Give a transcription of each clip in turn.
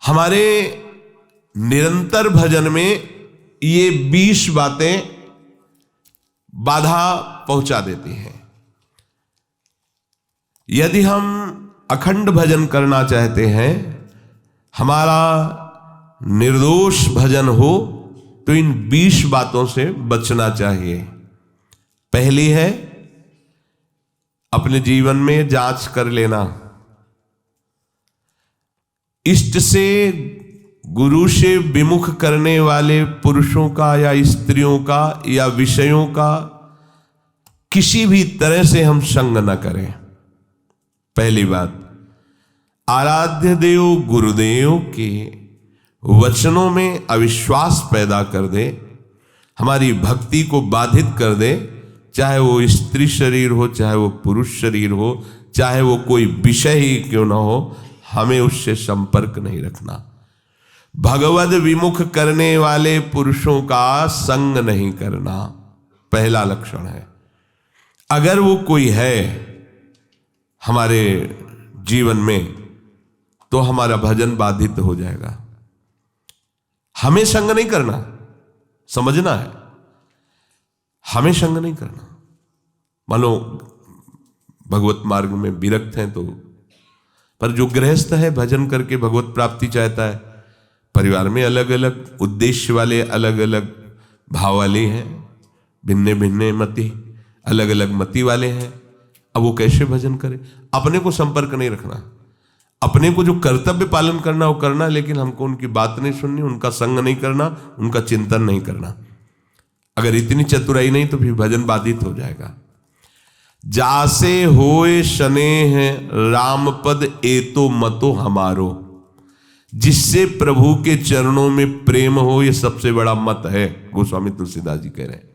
हमारे निरंतर भजन में ये 20 बातें बाधा पहुंचा देती हैं। यदि हम अखंड भजन करना चाहते हैं, हमारा निर्दोष भजन हो, तो इन 20 बातों से बचना चाहिए। पहली है, अपने जीवन में जांच कर लेना। इष्ट से, गुरु से विमुख करने वाले पुरुषों का या स्त्रियों का या विषयों का किसी भी तरह से हम संग न करें। पहली बात, आराध्य देव गुरुदेव के वचनों में अविश्वास पैदा कर दे, हमारी भक्ति को बाधित कर दे, चाहे वो स्त्री शरीर हो, चाहे वो पुरुष शरीर हो, चाहे वो कोई विषय ही क्यों ना हो, हमें उससे संपर्क नहीं रखना। भगवद विमुख करने वाले पुरुषों का संग नहीं करना, पहला लक्षण है। अगर वो कोई है हमारे जीवन में, तो हमारा भजन बाधित हो जाएगा। हमें संग नहीं करना, समझना है, हमें संग नहीं करना। मान लो भगवत मार्ग में विरक्त हैं तो, पर जो गृहस्थ है भजन करके भगवत प्राप्ति चाहता है, परिवार में अलग अलग उद्देश्य वाले, अलग अलग भाव वाले हैं, भिन्ने भिन्ने मति, अलग अलग मति वाले हैं। अब वो कैसे भजन करे? अपने को संपर्क नहीं रखना, अपने को जो कर्तव्य पालन करना वो करना, लेकिन हमको उनकी बात नहीं सुननी, उनका संग नहीं करना, उनका चिंतन नहीं करना। अगर इतनी चतुराई नहीं तो फिर भजन बाधित हो जाएगा। जासे होए स्नेह राम पद एतो मतो हमारो, जिससे प्रभु के चरणों में प्रेम हो, ये सबसे बड़ा मत है। गोस्वामी तुलसीदास जी कह रहे हैं,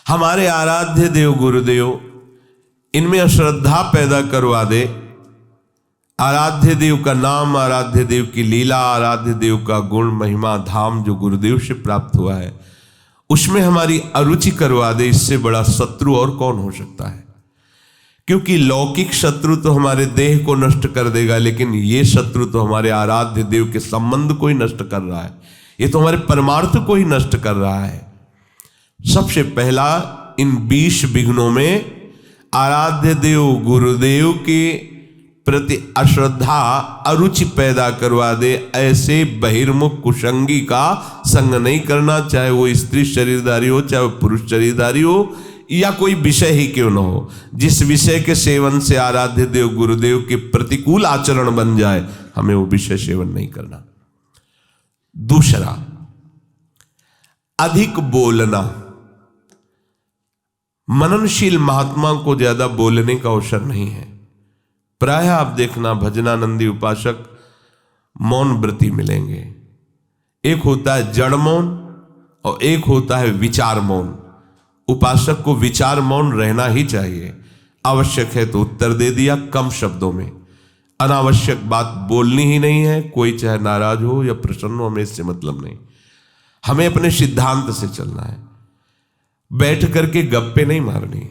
हमारे आराध्य देव गुरुदेव इनमें अश्रद्धा पैदा करवा दे। आराध्य देव का नाम, आराध्य देव की लीला, आराध्य देव का गुण महिमा धाम जो गुरुदेव से प्राप्त हुआ है, उसमें हमारी अरुचि करवा दे। इससे बड़ा शत्रु और कौन हो सकता है? क्योंकि लौकिक शत्रु तो हमारे देह को नष्ट कर देगा, लेकिन ये शत्रु तो हमारे आराध्य देव के संबंध को ही नष्ट कर रहा है, ये तो हमारे परमार्थ को ही नष्ट कर रहा है। सबसे पहला, इन 20 विघ्नों में आराध्य देव गुरुदेव के प्रति अश्रद्धा, अरुचि पैदा करवा दे। ऐसे बहिर्मुख कुसंगी का संग नहीं करना, चाहे वो स्त्री शरीरधारी हो, चाहे वो पुरुष शरीरधारी हो, या कोई विषय ही क्यों न हो। जिस विषय के सेवन से आराध्य देव गुरुदेव के प्रतिकूल आचरण बन जाए, हमें वो विषय सेवन नहीं करना। दूसरा, अधिक बोलना। मननशील महात्मा को ज्यादा बोलने का अवसर नहीं है। प्रायः आप देखना भजनानंदी उपासक मौन व्रती मिलेंगे। एक होता है जड़ मौन और एक होता है विचार मौन। उपासक को विचार मौन रहना ही चाहिए। आवश्यक है तो उत्तर दे दिया कम शब्दों में, अनावश्यक बात बोलनी ही नहीं है। कोई चाहे नाराज हो या प्रसन्न हो, हमें इससे मतलब नहीं। हमें अपने सिद्धांत से चलना है। बैठ करके गप्पे नहीं मारनी,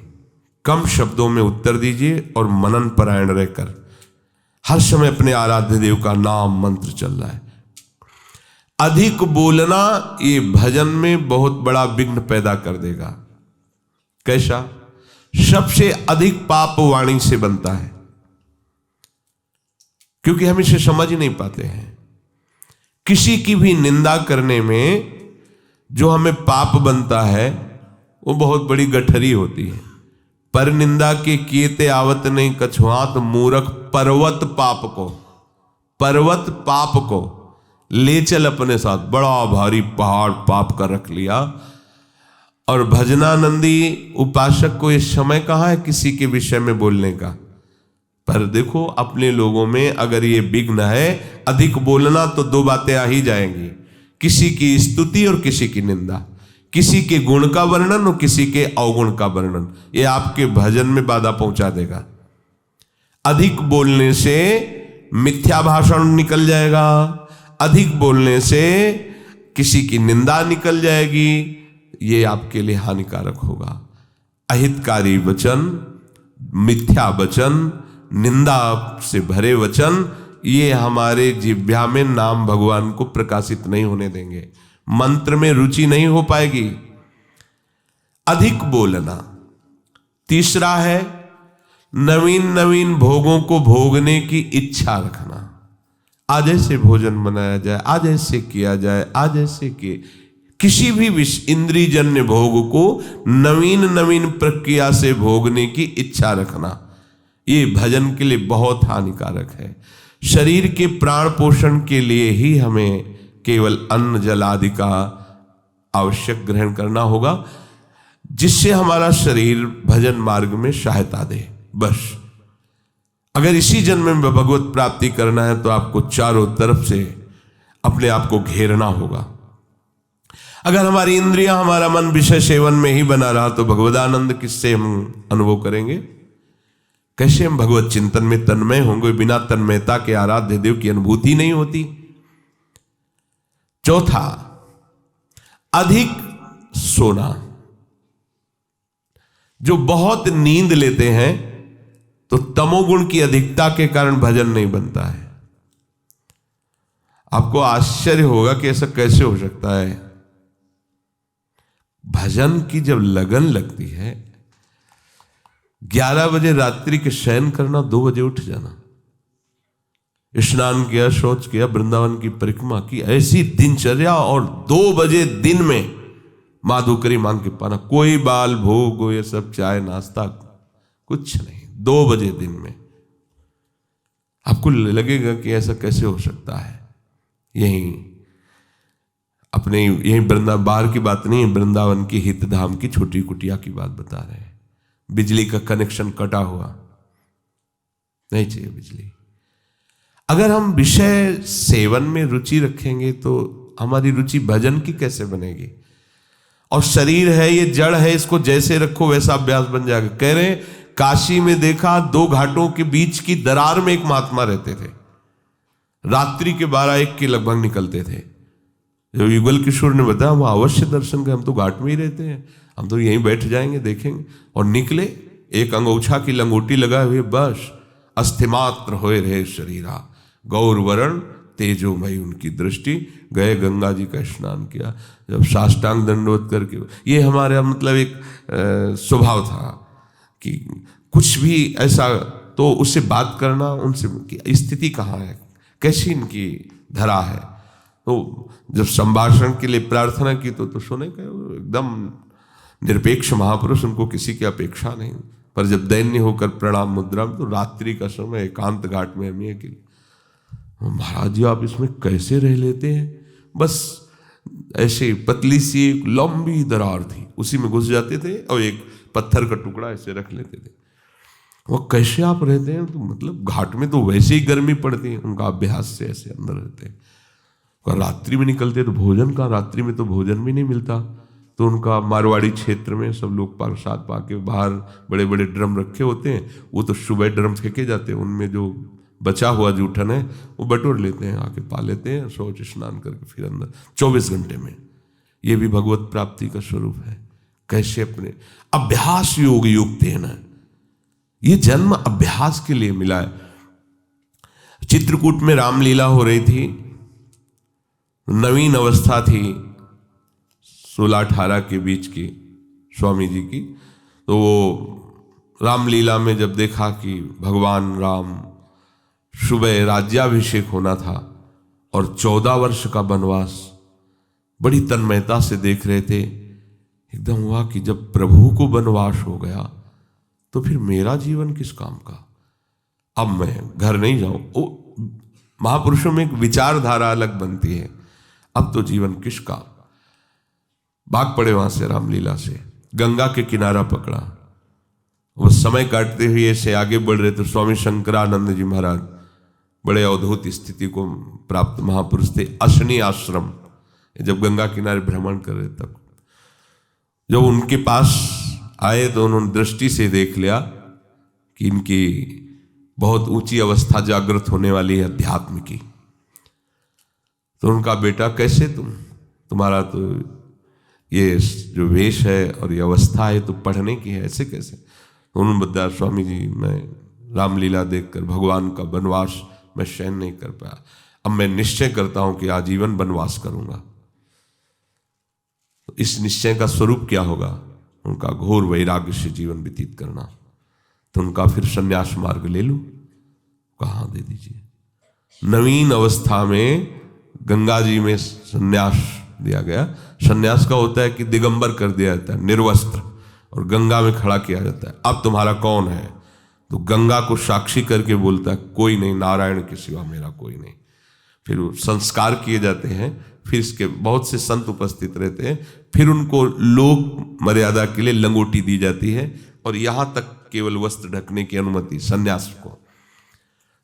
कम शब्दों में उत्तर दीजिए और मनन परायण रहकर हर समय अपने आराध्य देव का नाम मंत्र चल रहा है। अधिक बोलना ये भजन में बहुत बड़ा विघ्न पैदा कर देगा। कैसा? सबसे अधिक पाप वाणी से बनता है, क्योंकि हम इसे समझ नहीं पाते हैं। किसी की भी निंदा करने में जो हमें पाप बनता है वो बहुत बड़ी गठरी होती है। पर निंदा के कीते आवत नहीं कछुआत मूर्ख, पर्वत पाप को ले चल अपने साथ। बड़ा भारी पहाड़ पाप का रख लिया। और भजनानंदी उपासक को इस समय कहाँ है किसी के विषय में बोलने का? पर देखो अपने लोगों में अगर ये विघ्न है अधिक बोलना, तो दो बातें आ ही जाएंगी, किसी की स्तुति और किसी की निंदा, किसी के गुण का वर्णन और किसी के अवगुण का वर्णन। ये आपके भजन में बाधा पहुंचा देगा। अधिक बोलने से मिथ्या भाषण निकल जाएगा, अधिक बोलने से किसी की निंदा निकल जाएगी, ये आपके लिए हानिकारक होगा। अहितकारी वचन, मिथ्या वचन, निंदा से भरे वचन, ये हमारे जिह्वा में नाम भगवान को प्रकाशित नहीं होने देंगे, मंत्र में रुचि नहीं हो पाएगी। अधिक बोलना। तीसरा है नवीन नवीन भोगों को भोगने की इच्छा रखना। आज ऐसे भोजन बनाया जाए, आज ऐसे किया जाए, आज ऐसे किए, किसी भी इंद्रियजन्य भोग को नवीन नवीन प्रक्रिया से भोगने की इच्छा रखना, ये भजन के लिए बहुत हानिकारक है। शरीर के प्राण पोषण के लिए ही हमें केवल अन्न जल आदि का आवश्यक ग्रहण करना होगा, जिससे हमारा शरीर भजन मार्ग में सहायता दे। बस अगर इसी जन्म में भगवत प्राप्ति करना है तो आपको चारों तरफ से अपने आप को घेरना होगा। अगर हमारी इंद्रियां, हमारा मन विषय सेवन में ही बना रहा तो भगवदानंद किससे हम अनुभव करेंगे? कैसे हम भगवत चिंतन में तन्मय होंगे? बिना तन्मयता के आराध्य देव की अनुभूति नहीं होती। चौथा, अधिक सोना। जो बहुत नींद लेते हैं तो तमोगुण की अधिकता के कारण भजन नहीं बनता है। आपको आश्चर्य होगा कि ऐसा कैसे हो सकता है। भजन की जब लगन लगती है, 11 बजे रात्रि के शयन करना, 2 बजे उठ जाना, स्नान किया, शौच किया, वृंदावन की परिक्रमा की, ऐसी दिनचर्या, और 2 बजे दिन में माधुकरी मांग के पाना, कोई बाल भोग, ये सब चाय नाश्ता कुछ नहीं, 2 बजे दिन में। आपको लगेगा कि ऐसा कैसे हो सकता है। यही अपने यही वृंदावन, बाहर की बात नहीं है, वृंदावन की हितधाम की छोटी कुटिया की बात बता रहे हैं। बिजली का कनेक्शन कटा हुआ, नहीं चाहिए बिजली। अगर हम विषय सेवन में रुचि रखेंगे तो हमारी रुचि भजन की कैसे बनेगी? और शरीर है, ये जड़ है, इसको जैसे रखो वैसा अभ्यास बन जाएगा। कह रहे काशी में देखा, 2 घाटों के बीच की दरार में एक महात्मा रहते थे, रात्रि के 12-1 के लगभग निकलते थे। जब युगल किशोर ने बताया, हम अवश्य दर्शन करें, हम तो घाट में ही रहते हैं, हम तो यहीं बैठ जाएंगे, देखेंगे। और निकले, एक अंगोछा की लंगोटी लगाए हुए, बस अस्थिमात्र होए रहे शरीरा, गौर वरण तेजोमयी उनकी दृष्टि। गए, गंगा जी का स्नान किया, जब साष्टांग दंडवत करके, ये हमारा मतलब एक स्वभाव था कि कुछ भी ऐसा तो उससे बात करना, उनसे कि स्थिति कहाँ है, कैसी इनकी धरा है। तो जब संभाषण के लिए प्रार्थना की तो सुने कि एकदम निरपेक्ष महापुरुष, उनको किसी की अपेक्षा नहीं। पर जब दैन्य होकर प्रणाम मुद्रा में, तो रात्रि का समय एकांत घाट में हम ये, महाराज जी आप इसमें कैसे रह लेते हैं? बस ऐसे पतली सी एक लंबी दरार थी, उसी में घुस जाते थे और एक पत्थर का टुकड़ा ऐसे रख लेते थे। वो कैसे आप रहते हैं? तो मतलब घाट में तो वैसे ही गर्मी पड़ती है, उनका अभ्यास से ऐसे अंदर रहते हैं। और रात्रि में निकलते तो भोजन का, रात्रि में तो भोजन भी नहीं मिलता। तो उनका मारवाड़ी क्षेत्र में सब लोग प्रसाद पाके, बाहर बड़े बड़े ड्रम रखे होते हैं, वो तो सुबह ड्रम फेंके जाते हैं, उनमें जो बचा हुआ जूठन है वो बटोर लेते हैं, आके पा लेते हैं, शौच स्नान करके फिर अंदर 24 घंटे में। ये भी भगवत प्राप्ति का स्वरूप है। कैसे अपने अभ्यास योग युक्त है ना, ये जन्म अभ्यास के लिए मिला है। चित्रकूट में रामलीला हो रही थी, नवीन अवस्था थी 16-18 के बीच की स्वामी जी की। तो वो रामलीला में जब देखा कि भगवान राम सुबह राज्याभिषेक होना था और 14 वर्ष का वनवास, बड़ी तन्मयता से देख रहे थे। एकदम हुआ कि जब प्रभु को वनवास हो गया तो फिर मेरा जीवन किस काम का? अब मैं घर नहीं जाऊं। वो महापुरुषों में एक विचारधारा अलग बनती है, अब तो जीवन किस काम। भाग पड़े वहां से रामलीला से, गंगा के किनारा पकड़ा। वो समय काटते हुए ऐसे आगे बढ़ रहे थे। स्वामी शंकरानंद जी महाराज बड़े अद्भुत स्थिति को प्राप्त महापुरुष थे। अशनी आश्रम, जब गंगा किनारे भ्रमण कर रहे तब जब उनके पास आए तो उन्होंने दृष्टि से देख लिया कि इनकी बहुत ऊंची अवस्था जागृत होने वाली है अध्यात्म की। तो उनका बेटा कैसे तुम्हारा तो ये जो वेश है और ये अवस्था है तो पढ़ने की है, ऐसे कैसे? तो उन्होंने बताया, स्वामी जी मैं रामलीला देखकर भगवान का वनवास मैं सहन नहीं कर पाया, अब मैं निश्चय करता हूं कि आजीवन वनवास करूंगा। तो इस निश्चय का स्वरूप क्या होगा? उनका घोर वैराग्य से जीवन व्यतीत करना। तो उनका फिर संन्यास मार्ग ले लो, कहाँ दे दीजिए। नवीन अवस्था में गंगा जी में संन्यास दिया गया। संन्यास का होता है कि दिगंबर कर दिया जाता है, निर्वस्त्र, और गंगा में खड़ा किया जाता है। अब तुम्हारा कौन है? तो गंगा को साक्षी करके बोलता है कोई नहीं, नारायण के सिवा मेरा कोई नहीं। फिर वो संस्कार किए जाते हैं, फिर इसके बहुत से संत उपस्थित रहते हैं, फिर उनको लोक मर्यादा के लिए लंगोटी दी जाती है, और यहां तक केवल वस्त्र ढकने की अनुमति सन्यास को।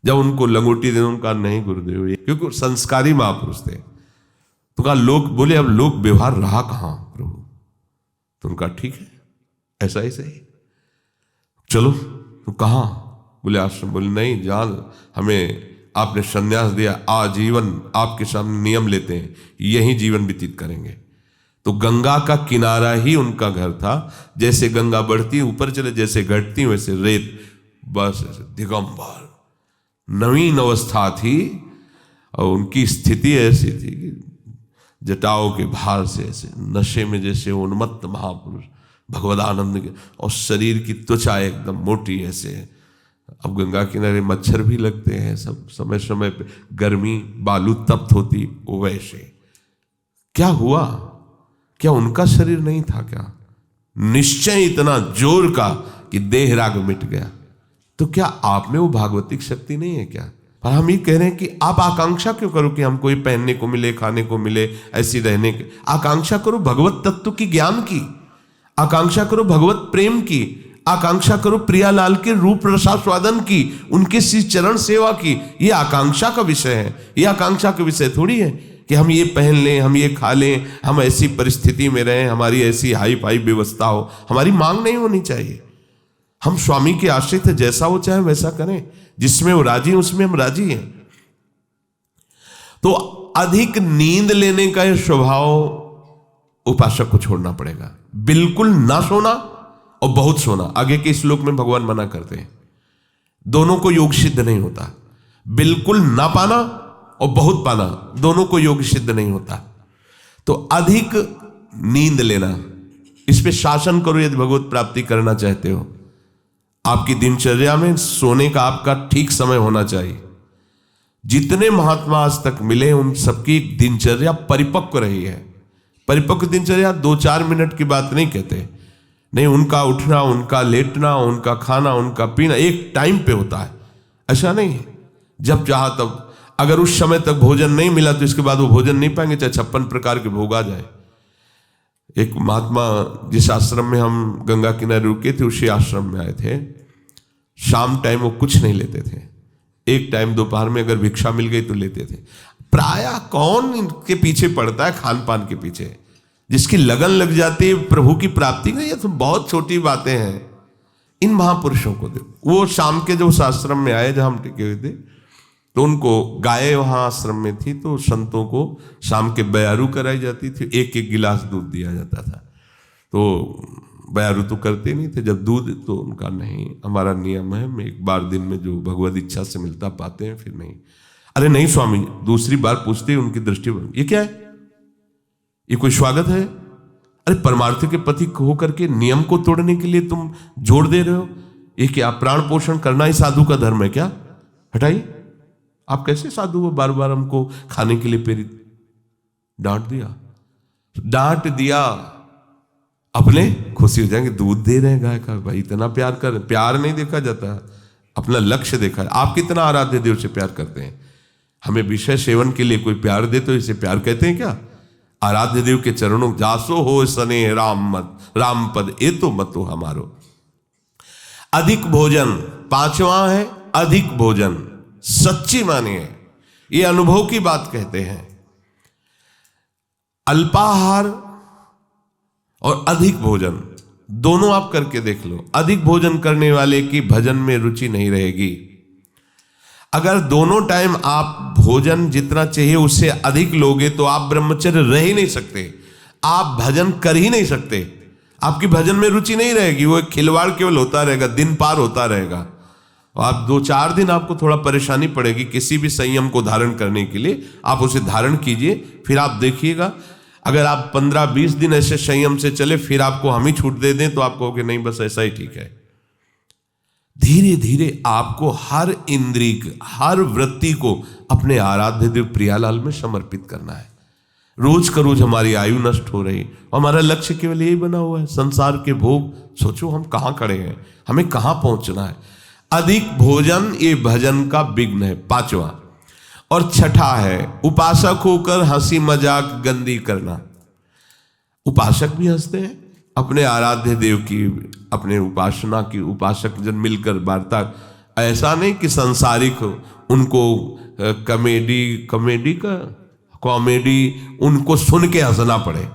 जब उनको लंगोटी दे, उनका नहीं गुरुदेव, क्योंकि संस्कारी महापुरुष थे। तो कहा लोग बोले अब लोक व्यवहार रहा कहां प्रभु? तो उनका ठीक है, ऐसा ही सही, चलो। तो कहां? बोले आश्रम। बोले नहीं, जहां हमें आपने संन्यास दिया, आजीवन आपके सामने नियम लेते हैं, यही जीवन व्यतीत करेंगे। तो गंगा का किनारा ही उनका घर था। जैसे गंगा बढ़ती ऊपर चले, जैसे घटती वैसे रेत, बस ऐसे दिगंबर। नवीन अवस्था थी और उनकी स्थिति ऐसी थी कि जटाओं के भार से ऐसे नशे में जैसे उन्मत्त महापुरुष भगवदानंद के, और शरीर की त्वचा एकदम मोटी ऐसे। अब गंगा किनारे मच्छर भी लगते हैं, सब समय समय पे गर्मी, बालू तप्त होती, वो वैसे। क्या हुआ? क्या उनका शरीर नहीं था क्या? निश्चय इतना जोर का कि देह राग मिट गया। तो क्या आप में वो भागवतिक शक्ति नहीं है क्या? पर हम ये कह रहे हैं कि आप आकांक्षा क्यों करो कि हम कोई पहनने को मिले, खाने को मिले, ऐसी रहने की आकांक्षा करो। भगवत तत्व की ज्ञान की आकांक्षा करो, भगवत प्रेम की आकांक्षा करो, प्रियालाल के रूप रसास्वादन की, उनके श्री चरण सेवा की। ये आकांक्षा का विषय है, ये आकांक्षा का विषय थोड़ी है कि हम ये पहन लें, हम ये खा लें, हम ऐसी परिस्थिति में रहें, हमारी ऐसी हाई फाई व्यवस्था हो। हमारी मांग नहीं होनी चाहिए। हम स्वामी के आश्रित है, जैसा वो चाहे वैसा करें, जिसमें वो राजी है उसमें हम राजी हैं। तो अधिक नींद लेने का यह स्वभाव उपासक को छोड़ना पड़ेगा। बिल्कुल ना सोना और बहुत सोना, आगे के श्लोक में भगवान मना करते हैं। दोनों को योग सिद्ध नहीं होता। बिल्कुल ना पाना और बहुत पाना, दोनों को योग सिद्ध नहीं होता। तो अधिक नींद लेना, इस पे शासन करो यदि भगवत प्राप्ति करना चाहते हो। आपकी दिनचर्या में सोने का आपका ठीक समय होना चाहिए। जितने महात्मा आज तक मिले उन सबकी दिनचर्या परिपक्व रही है। परिपक्व दिनचर्या 2-4 मिनट की बात नहीं कहते, नहीं, उनका उठना, उनका लेटना, उनका खाना, उनका पीना एक टाइम पे होता है। ऐसा नहीं है जब चाहा तब। अगर उस समय तक भोजन नहीं मिला तो इसके बाद वो भोजन नहीं पाएंगे, चाहे 56 प्रकार के भोग आ जाए। एक महात्मा जिस आश्रम में हम गंगा किनारे रुके थे, उसी आश्रम में आए थे। शाम टाइम वो कुछ नहीं लेते थे, एक टाइम दोपहर में अगर भिक्षा मिल गई तो लेते थे। प्रायः कौन इनके पीछे पड़ता है, खान पान के पीछे। जिसकी लगन लग जाती है प्रभु की प्राप्ति में, ये तो बहुत छोटी बातें हैं। इन महापुरुषों को देखो, वो शाम के जो उस आश्रम में आए जहां हम टिके हुए थे, तो उनको गाय वहां आश्रम में थी, तो संतों को शाम के बयारू कराई जाती थी, एक एक गिलास दूध दिया जाता था। तो बयारू तो करते नहीं थे, जब दूध तो उनका नहीं, हमारा नियम है, मैं एक बार दिन में जो भगवत इच्छा से मिलता पाते हैं, फिर नहीं। अरे नहीं स्वामी, दूसरी बार पूछते ही उनकी दृष्टि, ये क्या है, ये कोई स्वागत है? अरे परमार्थ के पति होकर के नियम को तोड़ने के लिए तुम जोर दे रहे हो? ये क्या प्राण पोषण करना ही साधु का धर्म है क्या? हटाइए, आप कैसे साधु हो, बार बार हमको खाने के लिए प्रेरित। डांट दिया, अपने खुशी हो जाएंगे, दूध दे रहे हैं गाय का, भाई इतना प्यार कर। प्यार नहीं देखा जाता, अपना लक्ष्य देखा। आप कितना आराध्य देव से प्यार करते हैं? हमें विषय सेवन के लिए कोई प्यार दे तो इसे प्यार कहते हैं क्या? आराध्य देव के चरणों जासो हो सने राम मत, राम पद ए तो मतो हमारो। अधिक भोजन, 5वां है अधिक भोजन। सच्ची मानिए, ये अनुभव की बात कहते हैं। अल्पाहार और अधिक भोजन दोनों आप करके देख लो। अधिक भोजन करने वाले की भजन में रुचि नहीं रहेगी। अगर दोनों टाइम आप भोजन जितना चाहिए उससे अधिक लोगे तो आप ब्रह्मचर्य रह ही नहीं सकते, आप भजन कर ही नहीं सकते, आपकी भजन में रुचि नहीं रहेगी। वो एक खिलवाड़ केवल होता रहेगा, दिन पार होता रहेगा। और आप 2-4 दिन आपको थोड़ा परेशानी पड़ेगी किसी भी संयम को धारण करने के लिए, आप उसे धारण कीजिए, फिर आप देखिएगा अगर आप 15-20 दिन ऐसे संयम से चले, फिर आपको हम ही छूट दे दें तो आप कहोगे नहीं बस ऐसा ही ठीक है। धीरे धीरे आपको हर इंद्रिय, हर वृत्ति को अपने आराध्य देव प्रियालाल में समर्पित करना है। रोज का रोज हमारी आयु नष्ट हो रही, हमारा लक्ष्य केवल यही बना हुआ है, संसार के भोग। सोचो हम कहां खड़े हैं, हमें कहां पहुंचना है। अधिक भोजन ये भजन का विघ्न है, 5वां। और 6ठा है उपासक होकर हंसी मजाक गंदी करना। उपासक भी हंसते हैं अपने आराध्य देव की, अपने उपासना की, उपासक जन मिलकर वार्ता। ऐसा नहीं कि संसारिक उनको कॉमेडी उनको सुन के हंसना पड़े,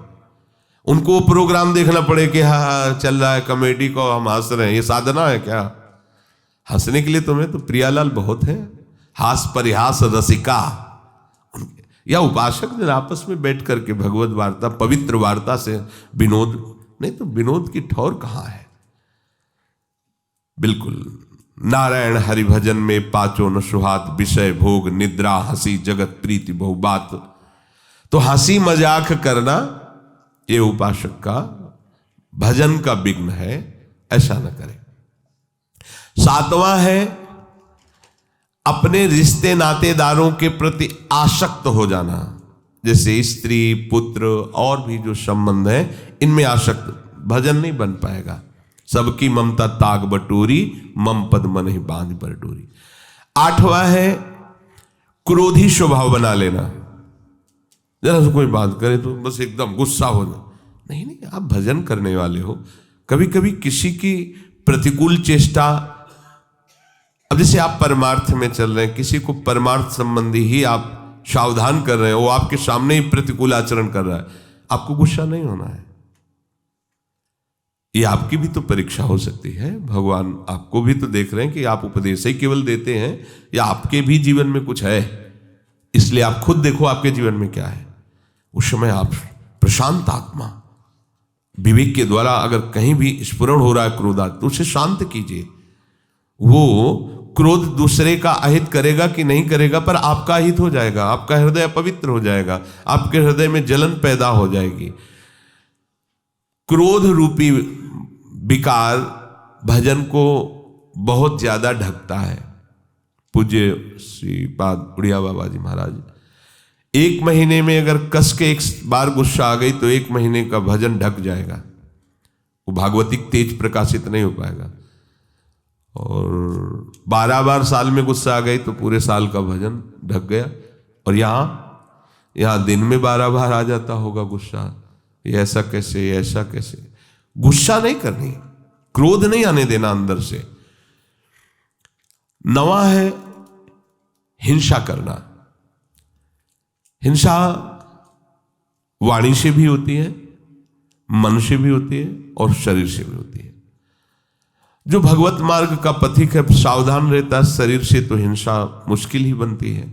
उनको प्रोग्राम देखना पड़े कि हाँ चल रहा है कॉमेडी को हम हंस रहे हैं, ये साधना है क्या? हंसने के लिए तुम्हें तो प्रियालाल बहुत है, हास परिहास रसिका। या उपासक जन आपस में बैठ करके भगवत वार्ता, पवित्र वार्ता से विनोद, नहीं तो विनोद की ठौर कहां है। बिल्कुल नारायण हरि भजन में पाचो न सुहात, विषय भोग निद्रा हंसी जगत प्रीति बहुबात। तो हंसी मजाक करना ये उपासक का भजन का विघ्न है, ऐसा न करें। 7वां है अपने रिश्ते नातेदारों के प्रति आसक्त हो जाना, जैसे स्त्री पुत्र और भी जो संबंध है इनमें आसक्त, भजन नहीं बन पाएगा। सबकी ममता ताग बटोरी, मम पद मन ही बांध पर डोरी। 8वां है क्रोधी स्वभाव बना लेना, जरा से कोई बात करे तो बस एकदम गुस्सा हो जाए। नहीं, आप भजन करने वाले हो, कभी कभी किसी की प्रतिकूल चेष्टा, अब जैसे आप परमार्थ में चल रहे हैं, किसी को परमार्थ संबंधी ही आप सावधान कर रहे हैं, वो आपके सामने ही प्रतिकूल आचरण कर रहा है, आपको गुस्सा नहीं होना है। ये आपकी भी तो परीक्षा हो सकती है, भगवान आपको भी तो देख रहे हैं कि आप उपदेश ही केवल देते हैं या आपके भी जीवन में कुछ है। इसलिए आप खुद देखो आपके जीवन में क्या है। उस समय आप प्रशांत आत्मा विवेक के द्वारा अगर कहीं भी स्फुरण हो रहा है क्रोधात, तो उसे शांत कीजिए। वो क्रोध दूसरे का अहित करेगा कि नहीं करेगा, पर आपका हित हो जाएगा, आपका हृदय पवित्र हो जाएगा, आपके हृदय में जलन पैदा हो जाएगी। क्रोध रूपी विकार भजन को बहुत ज्यादा ढकता है। पूज्य श्रीपाद उड़िया बाबा जी महाराज, 1 महीने में अगर कस के 1 बार गुस्सा आ गई तो 1 महीने का भजन ढक जाएगा, वो भागवतिक तेज प्रकाशित नहीं हो पाएगा। और 12 बार साल में गुस्सा आ गई तो पूरे साल का भजन ढक गया। और यहाँ दिन में 12 बार आ जाता होगा गुस्सा, ये ऐसा कैसे, ये ऐसा कैसे। गुस्सा नहीं करनी, क्रोध नहीं आने देना अंदर से। 9वां है हिंसा करना। हिंसा वाणी से भी होती है, मन से भी होती है और शरीर से भी होती है। जो भगवत मार्ग का पथिक है सावधान रहता है, शरीर से तो हिंसा मुश्किल ही बनती है।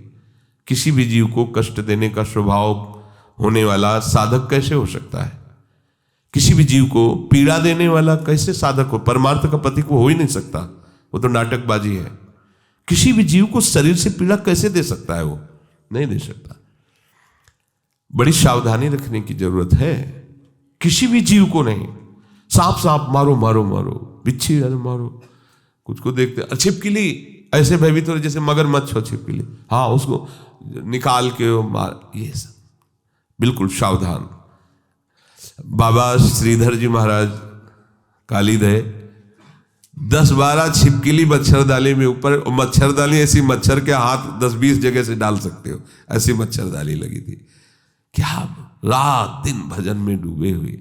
किसी भी जीव को कष्ट देने का स्वभाव होने वाला साधक कैसे हो सकता है? किसी भी जीव को पीड़ा देने वाला कैसे साधक हो? परमार्थ का पथिक वो हो ही नहीं सकता, वो तो नाटकबाजी है। किसी भी जीव को शरीर से पीड़ा कैसे दे सकता है? वो नहीं दे सकता। बड़ी सावधानी रखने की जरूरत है। किसी भी जीव को नहीं, सांप मारो मारो मारो, बिच्छी मारो, कुछ को देखते छिपकली ऐसे भयभीत हो जैसे मगरमच्छ हो छिपकली, हाँ उसको निकाल के मार, ये सब बिल्कुल सावधान। बाबा श्रीधर जी महाराज काली दे 10-12 छिपकली मच्छरदानी में ऊपर, मच्छरदानी ऐसी मच्छर के हाथ 10-20 जगह से डाल सकते हो, ऐसी मच्छरदानी लगी थी। क्या रात दिन भजन में डूबे हुए।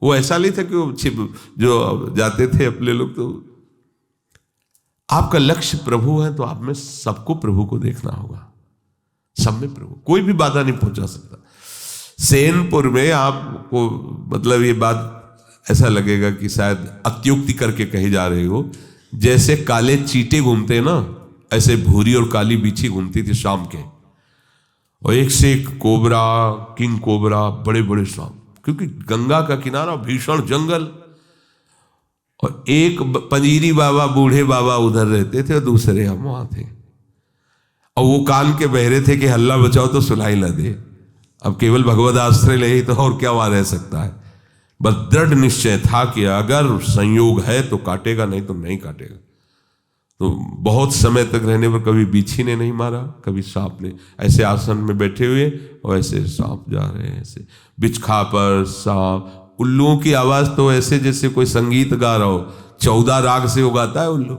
वो ऐसा नहीं था कि वो जो जाते थे अपने लोग, तो आपका लक्ष्य प्रभु है तो आप में सबको प्रभु को देखना होगा, सब में प्रभु, कोई भी बाधा नहीं पहुंचा सकता। सेनपुर में आपको मतलब ये बात ऐसा लगेगा कि शायद अत्युक्ति करके कही जा रही हो, जैसे काले चींटे घूमते हैं ना, ऐसे भूरी और काली बिच्छी घूमती थी शाम के, और एक से एक कोबरा, किंग कोबरा, बड़े बड़े सांप, क्योंकि गंगा का किनारा, भीषण जंगल, और एक पंजीरी बाबा, बूढ़े बाबा उधर रहते थे और दूसरे हम वहां थे, और वो कान के बहरे थे कि हल्ला बचाओ तो सुनाई न दे। अब केवल भगवद आश्रय ले ही तो और क्या वहां रह सकता है। बस दृढ़ निश्चय था कि अगर संयोग है तो काटेगा, नहीं तो नहीं काटेगा। तो बहुत समय तक रहने पर कभी बिच्छी ने नहीं मारा, कभी सांप ने। ऐसे आसन में बैठे हुए और ऐसे सांप जा रहे हैं, ऐसे बिचखा पर सांप। उल्लुओं की आवाज तो ऐसे जैसे कोई संगीत गा रहा हो। 14 राग से उगाता है उल्लू,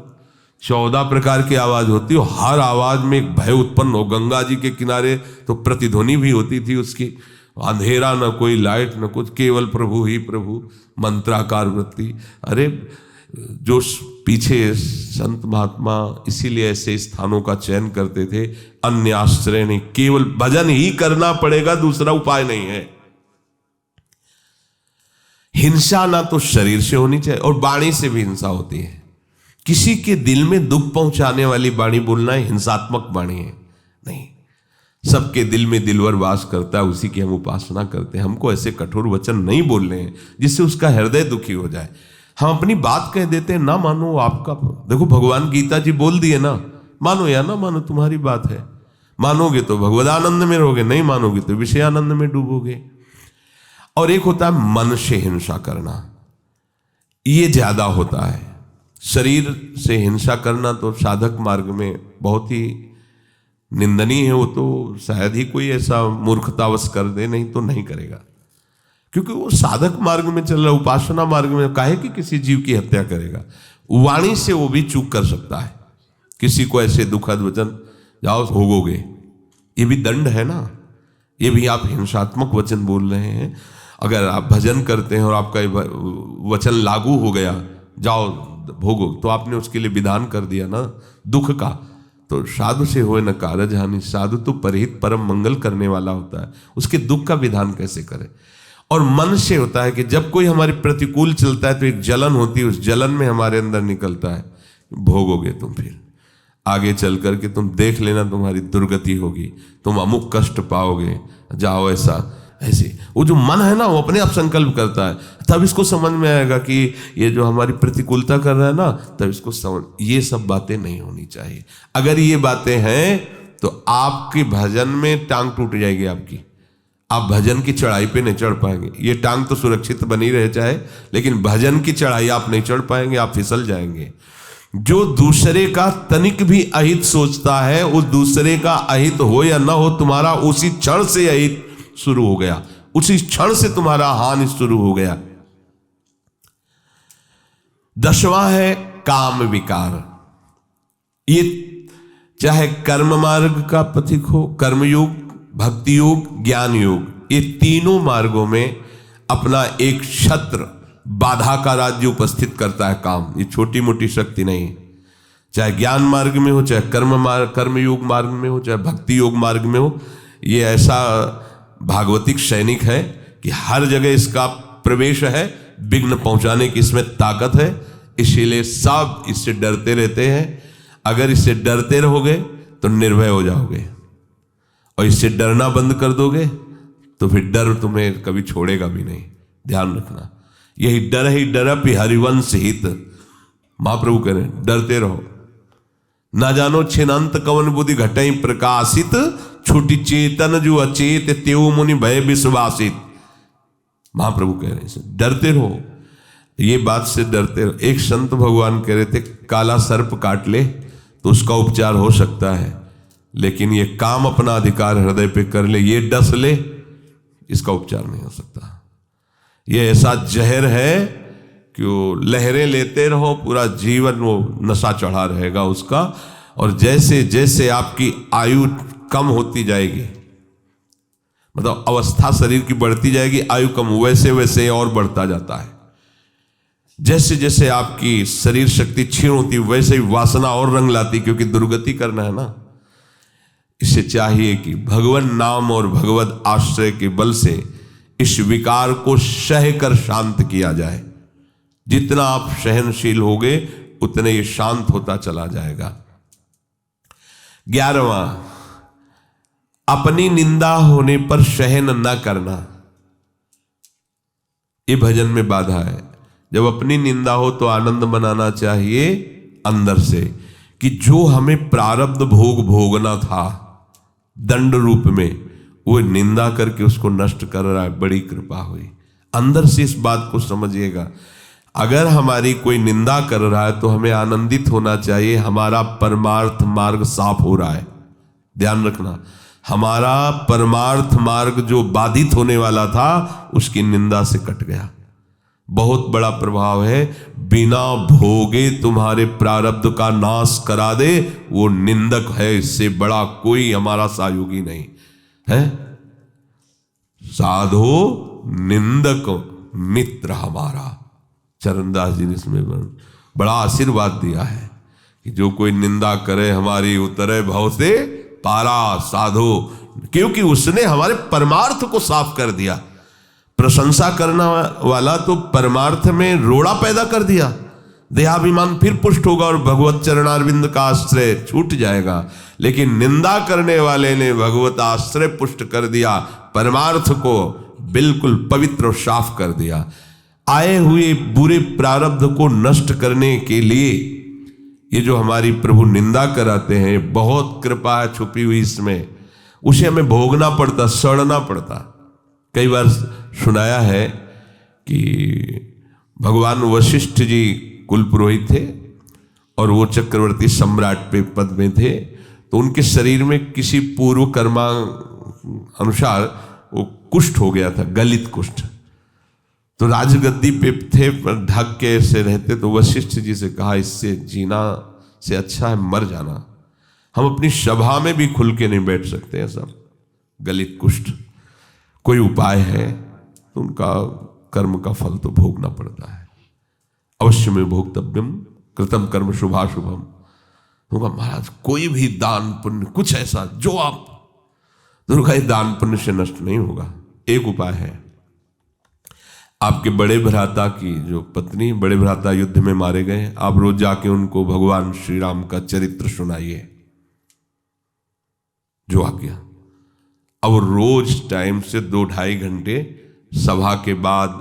14 प्रकार की आवाज होती हो, हर आवाज में एक भय उत्पन्न हो। गंगा जी के किनारे तो प्रतिध्वनि भी होती थी उसकी। अंधेरा न कोई लाइट न कुछ, केवल प्रभु ही प्रभु, मंत्राकार वृत्ति। अरे जो पीछे संत महात्मा इसीलिए ऐसे स्थानों का चयन करते थे, अन्य आश्रय नहीं, केवल भजन ही करना पड़ेगा, दूसरा उपाय नहीं है। हिंसा ना तो शरीर से होनी चाहिए और वाणी से भी हिंसा होती है। किसी के दिल में दुख पहुंचाने वाली वाणी बोलना हिंसात्मक वाणी है नहीं। सबके दिल में दिलवर वास करता है, उसी की हम उपासना करते हैं। हमको ऐसे कठोर वचन नहीं बोलने हैं जिससे उसका हृदय दुखी हो जाए। हम अपनी बात कह देते हैं, ना मानो आपका। देखो भगवान गीता जी बोल दिए ना, मानो या ना मानो तुम्हारी बात है। मानोगे तो भगवदानंद में रहोगे, नहीं मानोगे तो विषयानंद में डूबोगे। और एक होता है मन से हिंसा करना, ये ज्यादा होता है। शरीर से हिंसा करना तो साधक मार्ग में बहुत ही निंदनीय है। वो तो शायद ही कोई ऐसा मूर्खतावश कर दे, नहीं तो नहीं करेगा, क्योंकि वो साधक मार्ग में चल रहा, उपासना मार्ग में काहे कि किसी जीव की हत्या करेगा। वाणी से वो भी चूक कर सकता है। किसी को ऐसे दुखद वचन, जाओ भोगोगे, ये भी दंड है ना। ये भी आप हिंसात्मक वचन बोल रहे हैं। अगर आप भजन करते हैं और आपका वचन लागू हो गया, जाओ भोगो, तो आपने उसके लिए विधान कर दिया ना दुख का। तो साधु से होए न कारज हानि, साधु तो परहित परम मंगल करने वाला होता है, उसके दुख का विधान कैसे करे। और मन से होता है कि जब कोई हमारे प्रतिकूल चलता है तो एक जलन होती है, उस जलन में हमारे अंदर निकलता है, भोगोगे तुम, फिर आगे चल करके तुम देख लेना तुम्हारी दुर्गति होगी, तुम अमुक कष्ट पाओगे, जाओ ऐसा ऐसे। वो जो मन है ना, वो अपने आप संकल्प करता है। तब इसको समझ में आएगा कि ये जो हमारी प्रतिकूलता कर रहा है ना, तब इसको समझ, ये सब बातें नहीं होनी चाहिए। अगर ये बातें हैं तो आपके भजन में टांग टूट जाएगी आपकी, आप भजन की चढ़ाई पे नहीं चढ़ पाएंगे। ये टांग तो सुरक्षित बनी रहे चाहे, लेकिन भजन की चढ़ाई आप नहीं चढ़ पाएंगे, आप फिसल जाएंगे। जो दूसरे का तनिक भी अहित सोचता है, उस दूसरे का अहित हो या ना हो, तुम्हारा उसी क्षण से अहित शुरू हो गया, उसी क्षण से तुम्हारा हानि शुरू हो गया। 10वां है काम विकार। ये चाहे कर्म मार्ग का पथिक हो, कर्मयोग, भक्ति योग, ज्ञान योग, ये तीनों मार्गों में अपना एक छत्र बाधा का राज्य उपस्थित करता है काम। ये छोटी मोटी शक्ति नहीं, चाहे ज्ञान मार्ग में हो, चाहे कर्मयोग मार्ग में हो, चाहे भक्ति योग मार्ग में हो। ये ऐसा भागवतिक सैनिक है कि हर जगह इसका प्रवेश है, विघ्न पहुंचाने की इसमें ताकत है। इसीलिए सब इससे डरते रहते हैं। अगर इससे डरते रहोगे तो निर्भय हो जाओगे, और इससे डरना बंद कर दोगे तो फिर डर तुम्हें कभी छोड़ेगा भी नहीं। ध्यान रखना, यही डर ही डरप हरिवंश हित। महाप्रभु कह रहे डरते रहो। ना जानो छिनंत कवन बुद्धि घटई प्रकाशित, छुटी चेतन जो अचेत तेऊ मुनि भय विश्वासित। महाप्रभु कह रहे हैं डरते रहो, ये बात से डरते रहो। एक संत भगवान कह रहे थे काला सर्प काट ले तो उसका उपचार हो सकता है, लेकिन ये काम अपना अधिकार हृदय पे कर ले, ये डस ले, इसका उपचार नहीं हो सकता। ये ऐसा जहर है कि वो लहरें लेते रहो, पूरा जीवन वो नशा चढ़ा रहेगा उसका। और जैसे जैसे आपकी आयु कम होती जाएगी, मतलब अवस्था शरीर की बढ़ती जाएगी, आयु कम, वैसे वैसे और बढ़ता जाता है। जैसे जैसे आपकी शरीर शक्ति क्षीण होती, वैसे ही वासना और रंग लाती, क्योंकि दुर्गति करना है ना। इससे चाहिए कि भगवान नाम और भगवत आश्रय के बल से इस विकार को सह कर शांत किया जाए। जितना आप सहनशील होगे उतने ये शांत होता चला जाएगा। 11वां, अपनी निंदा होने पर सहन न करना। ये भजन में बाधा है। जब अपनी निंदा हो तो आनंद मनाना चाहिए अंदर से, कि जो हमें प्रारब्ध भोग भोगना था दंड रूप में, वो निंदा करके उसको नष्ट कर रहा है, बड़ी कृपा हुई। अंदर से इस बात को समझिएगा। अगर हमारी कोई निंदा कर रहा है तो हमें आनंदित होना चाहिए, हमारा परमार्थ मार्ग साफ हो रहा है। ध्यान रखना, हमारा परमार्थ मार्ग जो बाधित होने वाला था उसकी निंदा से कट गया। बहुत बड़ा प्रभाव है। बिना भोगे तुम्हारे प्रारब्ध का नाश करा दे वो निंदक है, इससे बड़ा कोई हमारा सहयोगी नहीं है। साधो निंदक मित्र हमारा, चरणदास जी ने इसमें बड़ा आशीर्वाद दिया है कि जो कोई निंदा करे हमारी उतरे भव से पारा साधो, क्योंकि उसने हमारे परमार्थ को साफ कर दिया। प्रशंसा करना वाला तो परमार्थ में रोड़ा पैदा कर दिया, देहाभिमान फिर पुष्ट होगा और भगवत चरणारविंद का आश्रय छूट जाएगा। लेकिन निंदा करने वाले ने भगवत आश्रय पुष्ट कर दिया, परमार्थ को बिल्कुल पवित्र और साफ कर दिया। आए हुए बुरे प्रारब्ध को नष्ट करने के लिए ये जो हमारी प्रभु निंदा कराते हैं, बहुत कृपा है छुपी हुई इसमें। उसे हमें भोगना पड़ता, सड़ना पड़ता। कई बार सुनाया है कि भगवान वशिष्ठ जी कुल पुरोहित थे और वो चक्रवर्ती सम्राट पे पद में थे, तो उनके शरीर में किसी पूर्व कर्मा अनुसार वो कुष्ठ हो गया था, गलित कुष्ठ। तो राजगद्दी पे थे पर ढक के ऐसे रहते, तो वशिष्ठ जी से कहा इससे जीना से अच्छा है मर जाना, हम अपनी सभा में भी खुल के नहीं बैठ सकते हैं सब गलित कुष्ठ, कोई उपाय है? तो उनका कर्म का फल तो भोगना पड़ता है, अवश्य में भोक्तव्यम कृतम कर्म शुभाशुभम। उनका महाराज कोई भी दान पुण्य कुछ ऐसा जो आप दुर्गा दान पुण्य से नष्ट नहीं होगा। एक उपाय है, आपके बड़े भ्राता की जो पत्नी, बड़े भ्राता युद्ध में मारे गए, आप रोज जाके उनको भगवान श्री राम का चरित्र सुनाइए जो आज्ञा। अब रोज टाइम से 2-2.5 घंटे सभा के बाद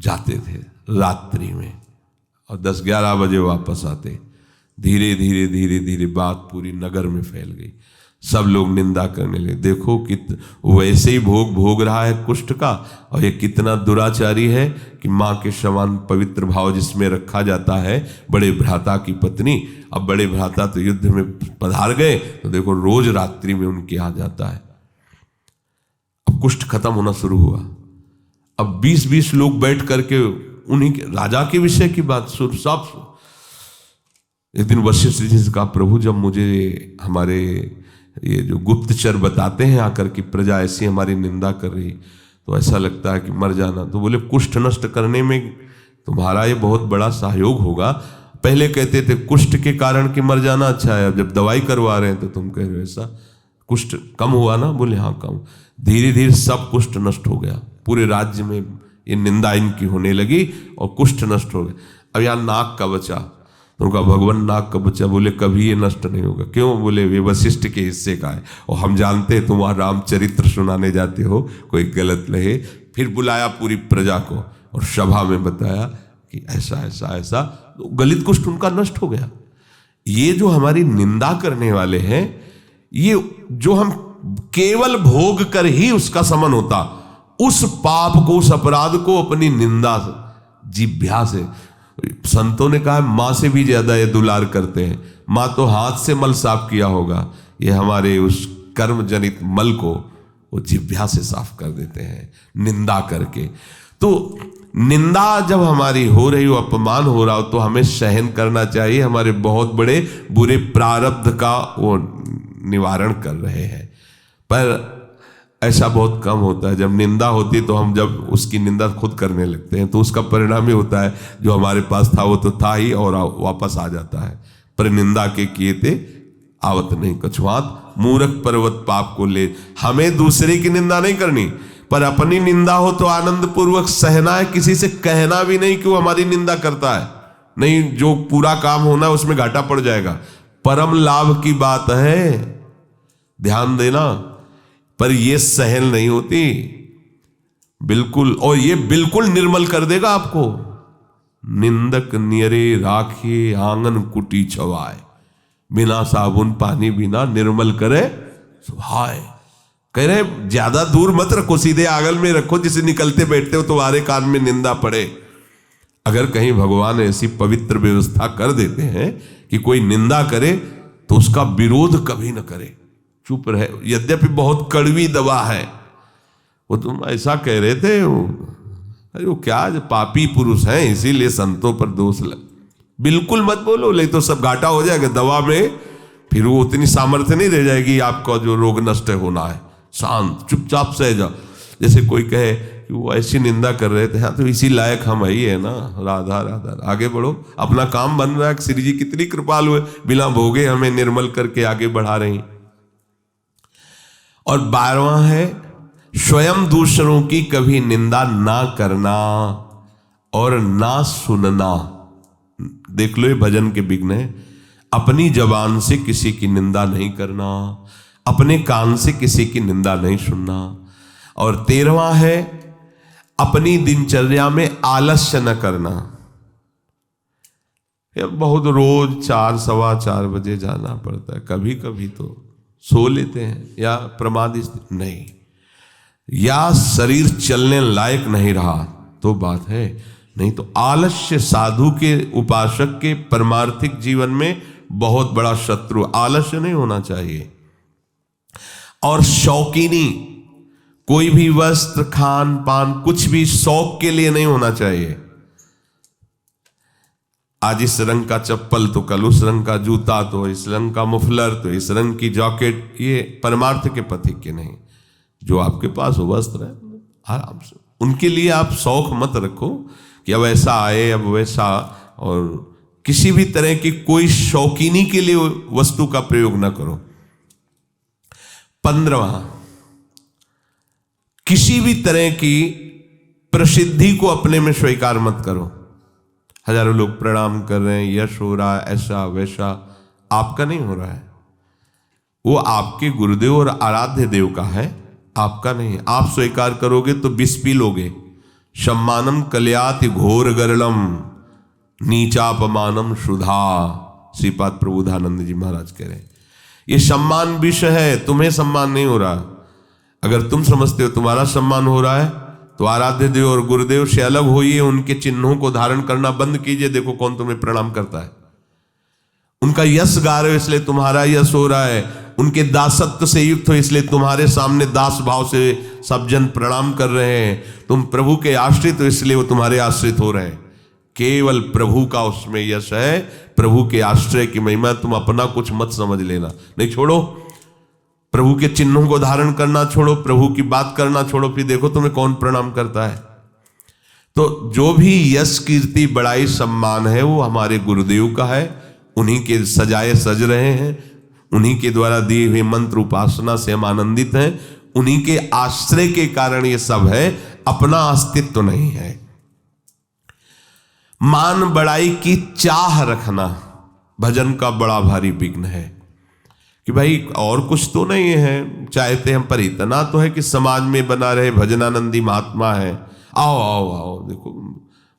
जाते थे रात्रि में और 10-11 बजे वापस आते। धीरे धीरे धीरे धीरे बात पूरी नगर में फैल गई, सब लोग निंदा करने लगे। देखो वैसे ही भोग भोग रहा है कुष्ठ का, और ये कितना दुराचारी है कि माँ के समान पवित्र भाव जिसमें रखा जाता है बड़े भ्राता की पत्नी, अब बड़े भ्राता तो युद्ध में पधार गए तो देखो रोज रात्रि में उनके यहाँ जाता है। अब कुष्ठ खत्म होना शुरू हुआ। अब 20-20 लोग बैठ करके उन्हीं के राजा के विषय की बात सुन। सब एक दिन वशिष्ठ जी से कहा, प्रभु जब मुझे हमारे ये जो गुप्तचर बताते हैं आकर कि प्रजा ऐसी हमारी निंदा कर रही, तो ऐसा लगता है कि मर जाना। तो बोले कुष्ठ नष्ट करने में तुम्हारा ये बहुत बड़ा सहयोग होगा। पहले कहते थे कुष्ठ के कारण कि मर जाना अच्छा है, अब जब दवाई करवा रहे हैं तो तुम कह रहे हो ऐसा। कुष्ठ कम हुआ ना? बोले हाँ कम। धीरे धीरे सब कुष्ठ नष्ट हो गया, पूरे राज्य में ये निंदा इनकी होने लगी और कुष्ठ नष्ट हो गया। अब यहाँ नाक का बचा, तो उनका भगवान नाक का बच्चा। बोले कभी ये नष्ट नहीं होगा। क्यों? बोले वे वशिष्ठ के हिस्से का है और हम जानते हैं तुम वहाँ रामचरित्र सुनाने जाते हो, कोई गलत रहे। फिर बुलाया पूरी प्रजा को और सभा में बताया कि ऐसा ऐसा ऐसा, तो गलित कुष्ठ उनका नष्ट हो गया। ये जो हमारी निंदा करने वाले हैं, ये जो हम केवल भोग कर ही उसका समन होता, उस पाप को, उस अपराध को अपनी निंदा जिह्वा से, संतों ने कहा माँ से भी ज्यादा ये दुलार करते हैं। माँ तो हाथ से मल साफ किया होगा, ये हमारे उस कर्म जनित मल को वो जिह्वा से साफ कर देते हैं निंदा करके। तो निंदा जब हमारी हो रही हो, अपमान हो रहा हो, तो हमें सहन करना चाहिए। हमारे बहुत बड़े बुरे प्रारब्ध का वो निवारण कर रहे हैं। पर ऐसा बहुत कम होता है। जब निंदा होती है तो हम जब उसकी निंदा खुद करने लगते हैं तो उसका परिणाम ही होता है जो हमारे पास था वो तो था ही और वापस आ जाता है। पर निंदा के किए थे आवत नहीं कछुआत, मूर्ख पर्वत पाप को ले। हमें दूसरे की निंदा नहीं करनी, पर अपनी निंदा हो तो आनंद पूर्वक सहना है। किसी से कहना भी नहीं कि वो हमारी निंदा करता है, नहीं, जो पूरा काम होना है उसमें घाटा पड़ जाएगा। परम लाभ की बात है, ध्यान देना। पर ये सहल नहीं होती बिल्कुल, और ये बिल्कुल निर्मल कर देगा आपको। निंदक नियरे राखिए आंगन कुटी छवाए, बिना साबुन पानी बिना निर्मल करे सुहाए। कह रहे ज्यादा दूर मत रखो, सीधे आंगन में रखो, जिसे निकलते बैठते हो तुम्हारे कान में निंदा पड़े। अगर कहीं भगवान ऐसी पवित्र व्यवस्था कर देते हैं कि कोई निंदा करे तो उसका विरोध कभी न करे, चुप रहे। यद्यपि बहुत कड़वी दवा है। वो तुम ऐसा कह रहे थे, अरे वो क्या पापी पुरुष हैं इसीलिए संतों पर दोष लग, बिल्कुल मत बोलो, ले तो सब घाटा हो जाएगा दवा में, फिर वो उतनी सामर्थ्य नहीं रह जाएगी आपका जो रोग नष्ट होना है। शांत चुपचाप सह जाओ। जैसे कोई कहे कि वो ऐसी निंदा कर रहे थे, हाँ तो इसी लायक हम ही है ना, राधा राधा, आगे बढ़ो, अपना काम बन रहा है। श्री जी कितनी कृपालु है, बिना भोगे हमें निर्मल करके आगे बढ़ा रही। और 12वां है स्वयं दूसरों की कभी निंदा ना करना और ना सुनना। देख लो ये भजन के विघ्न है। अपनी जबान से किसी की निंदा नहीं करना, अपने कान से किसी की निंदा नहीं सुनना। और 13वां है अपनी दिनचर्या में आलस्य न करना। बहुत रोज 4 सवा 4 बजे जाना पड़ता है, कभी कभी तो सो लेते हैं या प्रमादी नहीं, या शरीर चलने लायक नहीं रहा तो बात है, नहीं तो आलस्य साधु के उपासक के परमार्थिक जीवन में बहुत बड़ा शत्रु। आलस्य नहीं होना चाहिए। और शौकीनी, कोई भी वस्त्र खान पान कुछ भी शौक के लिए नहीं होना चाहिए। आज इस रंग का चप्पल तो कल उस रंग का जूता, तो इस रंग का मुफलर तो इस रंग की जैकेट, ये परमार्थ के पथिक के नहीं। जो आपके पास वस्त्र है आराम से, उनके लिए आप शौक मत रखो कि अब ऐसा आए अब वैसा, और किसी भी तरह की कोई शौकीनी के लिए वस्तु का प्रयोग ना करो। 15वां, किसी भी तरह की प्रसिद्धि को अपने में स्वीकार मत करो। हजारों लोग प्रणाम कर रहे हैं, यश हो रहा है, ऐसा वैसा, आपका नहीं हो रहा है। वो आपके गुरुदेव और आराध्य देव का है, आपका नहीं है। आप स्वीकार करोगे तो विष पी लोगे। सम्मानम कल्याति घोर गरलम नीचापमानम सुधा, श्रीपाद प्रबोधानंद जी महाराज कह रहे हैं। ये सम्मान विष है, तुम्हें सम्मान नहीं हो रहा। अगर तुम समझते हो तुम्हारा सम्मान हो रहा है तो आराध्य देव और गुरुदेव से अलग होइए, उनके चिन्हों को धारण करना बंद कीजिए। देखो कौन तुम्हें प्रणाम करता है। उनका यश गा रहे हो इसलिए तुम्हारा यश हो रहा है, उनके दासत्व से युक्त हो इसलिए तुम्हारे सामने दास भाव से सब जन प्रणाम कर रहे हैं। तुम प्रभु के आश्रित हो इसलिए वो तुम्हारे आश्रित हो रहे हैं। केवल प्रभु का उसमें यश है, प्रभु के आश्रय की महिमा। तुम अपना कुछ मत समझ लेना, नहीं, छोड़ो। प्रभु के चिन्हों को धारण करना छोड़ो, प्रभु की बात करना छोड़ो, फिर देखो तुम्हें कौन प्रणाम करता है। तो जो भी यश कीर्ति बड़ाई सम्मान है वो हमारे गुरुदेव का है, उन्हीं के सजाए सज रहे हैं, उन्हीं के द्वारा दिए हुए मंत्र उपासना से हम आनंदित हैं, उन्हीं के आश्रय के कारण ये सब है, अपना अस्तित्व नहीं है। मान बड़ाई की चाह रखना भजन का बड़ा भारी विघ्न है कि भाई और कुछ तो नहीं है, चाहते हम पर इतना तो है कि समाज में बना रहे, भजनानंदी महात्मा है, आओ आओ आओ, देखो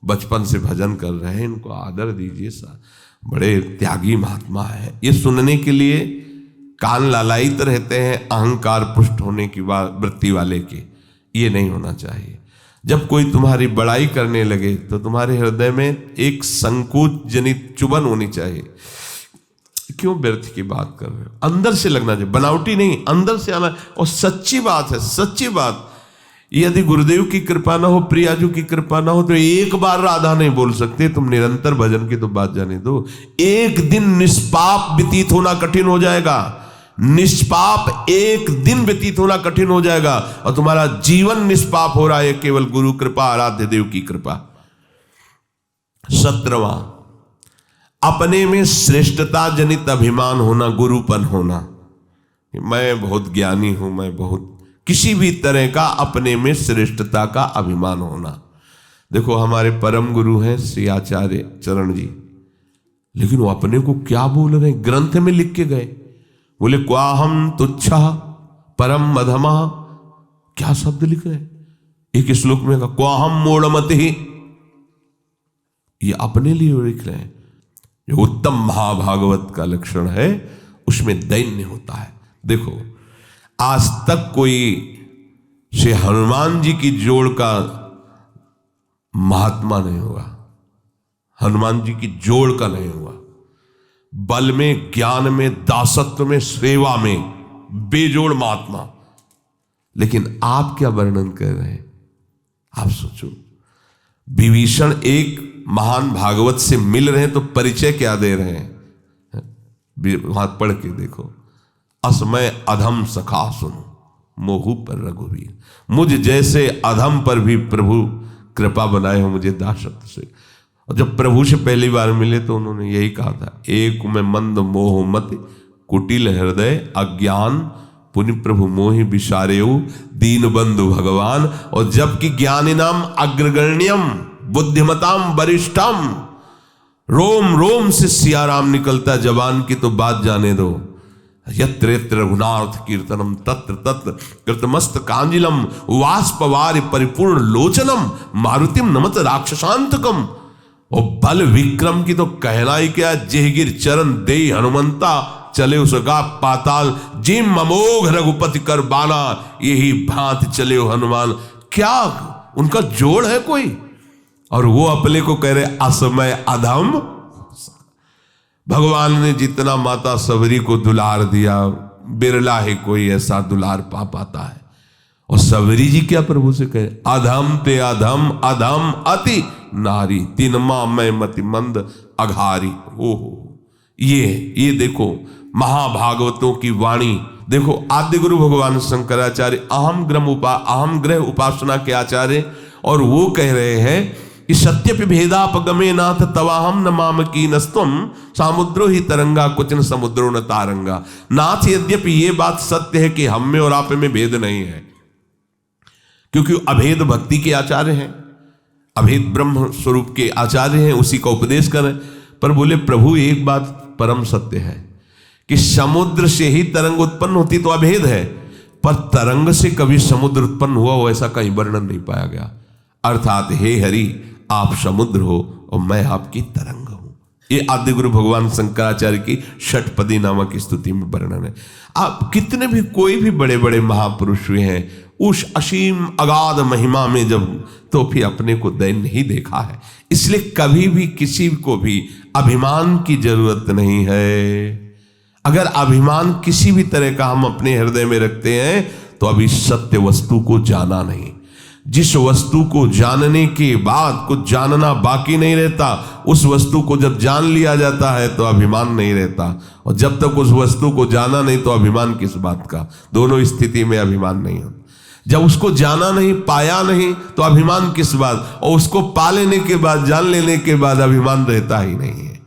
बचपन से भजन कर रहे हैं, इनको आदर दीजिए, बड़े त्यागी महात्मा है। ये सुनने के लिए कान लालायित रहते हैं, अहंकार पुष्ट होने की वृत्ति वाले के। ये नहीं होना चाहिए। जब कोई तुम्हारी बड़ाई करने लगे तो तुम्हारे हृदय में एक संकोच जनित चुभन होनी चाहिए। क्यों व्यर्थ की बात कर रहे हो? अंदर से लगना चाहिए, बनावटी नहीं, अंदर से आना। और सच्ची बात है, सच्ची बात। यदि गुरुदेव की कृपा ना हो, प्रियाजू की कृपा ना हो, तो एक बार राधा नहीं बोल सकते। तुम निरंतर भजन की तो बात जाने दो। एक दिन निष्पाप व्यतीत होना कठिन हो जाएगा, निष्पाप एक दिन व्यतीत होना कठिन हो जाएगा, और तुम्हारा जीवन निष्पाप हो रहा है केवल गुरु कृपा, आराध्य देव की कृपा। 17वां, अपने में श्रेष्ठता जनित अभिमान होना, गुरुपन होना। मैं बहुत ज्ञानी हूं, मैं बहुत, किसी भी तरह का अपने में श्रेष्ठता का अभिमान होना। देखो हमारे परम गुरु हैं श्री आचार्य चरण जी, लेकिन वो अपने को क्या बोल रहे हैं, ग्रंथ में लिख के गए, बोले क्वाहम तुच्छा परम मधमा। क्या शब्द लिख रहे हैं एक श्लोक में, क्वाहम मूढ़मति। ये अपने लिए लिख रहे हैं। जो उत्तम महाभागवत का लक्षण है उसमें दैन्य होता है। देखो, आज तक कोई श्री हनुमान जी की जोड़ का महात्मा नहीं हुआ, हनुमान जी की जोड़ का नहीं हुआ। बल में, ज्ञान में, दासत्व में, सेवा में बेजोड़ महात्मा। लेकिन आप क्या वर्णन कर रहे हैं? आप सोचो, विभीषण एक महान भागवत से मिल रहे हैं तो परिचय क्या दे रहे हैं? वहां पढ़ के देखो, असमय अधम सखा सुनो मोहू पर रघुवीर। मुझ जैसे अधम पर भी प्रभु कृपा बनाए हो मुझे दासत्व से। और जब प्रभु से पहली बार मिले तो उन्होंने यही कहा था, एक में मंद मोह मत कुटिल हृदय अज्ञान पुनि प्रभु मोहि विसारेऊ दीन बंधु भगवान। और जबकि ज्ञानिनाम अग्रगण्यम बुद्धिमताम वरिष्ठम, रोम रोम से सियाराम निकलता जवान की तो बात जाने दो। यत्र यत्र रघुनाथ कीर्तनम तत्र तत्र कृतमस्त कांजिलम वाष्पवारि परिपूर्ण लोचनम मारुतिम नमत राक्षसांतकम। और बल विक्रम की तो कहना ही क्या, जेहगिर चरण दे हनुमंता चले उसका पाताल जिम अमोघ रघुपति कर बाना यही भांति चले हो हनुमान। क्या उनका जोड़ है कोई? और वो अपने को कह रहे असमय अधम। भगवान ने जितना माता सबरी को दुलार दिया, बिरला ही कोई ऐसा दुलार पा पाता है। और सबरी जी क्या प्रभु से कहे, अधम ते अधम अधम अति नारी तीन मां मैं मति मंद अघारी। ओहो, ये देखो महाभागवतों की वाणी। देखो आद्य गुरु भगवान शंकराचार्य अहम ग्रह उपासना के आचार्य, और वो कह रहे हैं कि सत्यपि भेदापगमे नाथ तवाहम न माम की नस्तम सामुद्रो ही तरंगा कुचन समुद्रो न तारंगा। नाथ यद्यपि ये बात सत्य है कि हम में और आप में भेद नहीं है, क्योंकि अभेद भक्ति के आचार्य हैं, अभेद ब्रह्म स्वरूप के आचार्य हैं, उसी का उपदेश करें। पर बोले प्रभु एक बात परम सत्य है कि समुद्र से ही तरंग उत्पन्न होती तो अभेद है, पर तरंग से कभी समुद्र उत्पन्न हुआ हो ऐसा कहीं वर्णन नहीं पाया गया। अर्थात हे हरि, आप समुद्र हो और मैं आपकी तरंग हूं। ये आद्य गुरु भगवान शंकराचार्य की षटपदी नामक स्तुति में वर्णन है। आप कितने भी कोई भी बड़े बड़े महापुरुष हुए हैं, उस असीम अगाध महिमा में जब तो फिर अपने को दैन्य ही देखा है। इसलिए कभी भी किसी को भी अभिमान की जरूरत नहीं है। अगर अभिमान किसी भी तरह का हम अपने हृदय में रखते हैं तो अभी सत्य वस्तु को जाना नहीं। जिस वस्तु को जानने के बाद कुछ जानना बाकी नहीं रहता, उस वस्तु को जब जान लिया जाता है तो अभिमान नहीं रहता। और जब तक उस वस्तु को जाना नहीं तो अभिमान किस बात का? दोनों स्थिति में अभिमान नहीं होता। जब उसको जाना नहीं, पाया नहीं तो अभिमान किस बात? और उसको पा लेने के बाद, जान लेने के बाद अभिमान रहता ही नहीं है।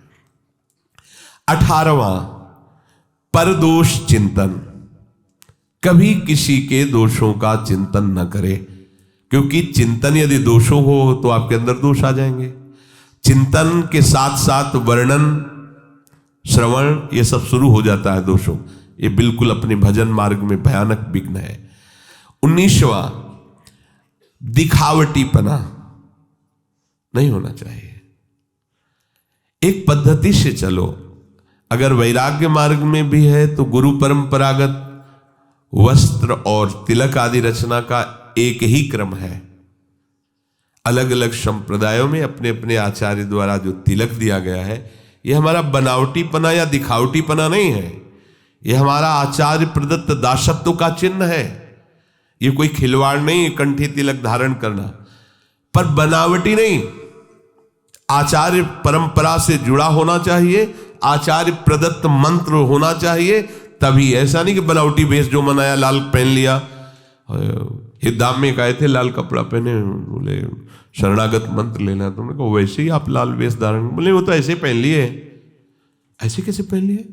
18वां परदोष चिंतन। कभी किसी के दोषों का चिंतन न करे, क्योंकि चिंतन यदि दोषों हो तो आपके अंदर दोष आ जाएंगे। चिंतन के साथ साथ वर्णन, श्रवण, ये सब शुरू हो जाता है दोषों। ये बिल्कुल अपने भजन मार्ग में भयानक विघ्न है। 19वां दिखावटीपना नहीं होना चाहिए। एक पद्धति से चलो। अगर वैराग्य मार्ग में भी है तो गुरु परंपरागत वस्त्र और तिलक आदि रचना का एक ही क्रम है। अलग अलग संप्रदायों में अपने अपने आचार्य द्वारा जो तिलक दिया गया है, यह हमारा बनावटीपना या दिखावटीपना नहीं है। यह हमारा आचार्य प्रदत्त दासत्व का चिन्ह है। ये कोई खिलवाड़ नहीं है कंठी तिलक धारण करना, पर बनावटी नहीं। आचार्य परंपरा से जुड़ा होना चाहिए, आचार्य प्रदत्त मंत्र होना चाहिए, तभी। ऐसा नहीं कि बनावटी वेश जो मनाया, लाल पहन लिया। हिदाम में गए थे, लाल कपड़ा पहने, बोले शरणागत मंत्र लेना, तुमने कहा वैसे ही आप लाल वेश धारण, बोले वो तो ऐसे पहन लिए। ऐसे कैसे पहन लिए?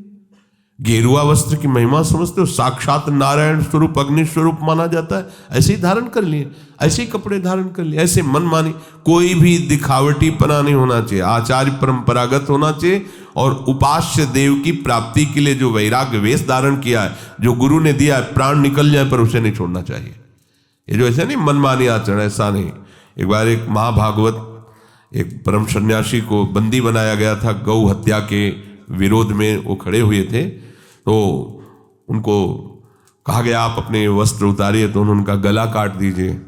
गेरुआ वस्त्र की महिमा समझते हो? साक्षात नारायण स्वरूप, अग्नि स्वरूप माना जाता है। ऐसे ही धारण कर लिए, ऐसे ही कपड़े धारण कर लिए, ऐसे मन मानी। कोई भी दिखावटीपना नहीं होना चाहिए, आचार्य परंपरागत होना चाहिए। और उपास्य देव की प्राप्ति के लिए जो वैराग्य वेश धारण किया है, जो गुरु ने दिया है, प्राण निकल जाए पर उसे नहीं छोड़ना चाहिए। ये जो ऐसे नहीं मनमानी आचरण, ऐसा नहीं। एक बार एक महाभागवत एक परम सन्यासी को बंदी बनाया गया था, गौ हत्या के विरोध में वो खड़े हुए थे। तो उनको कहा गया आप अपने वस्त्र उतारिए, तो उन्होंने उनका गला काट दीजिए,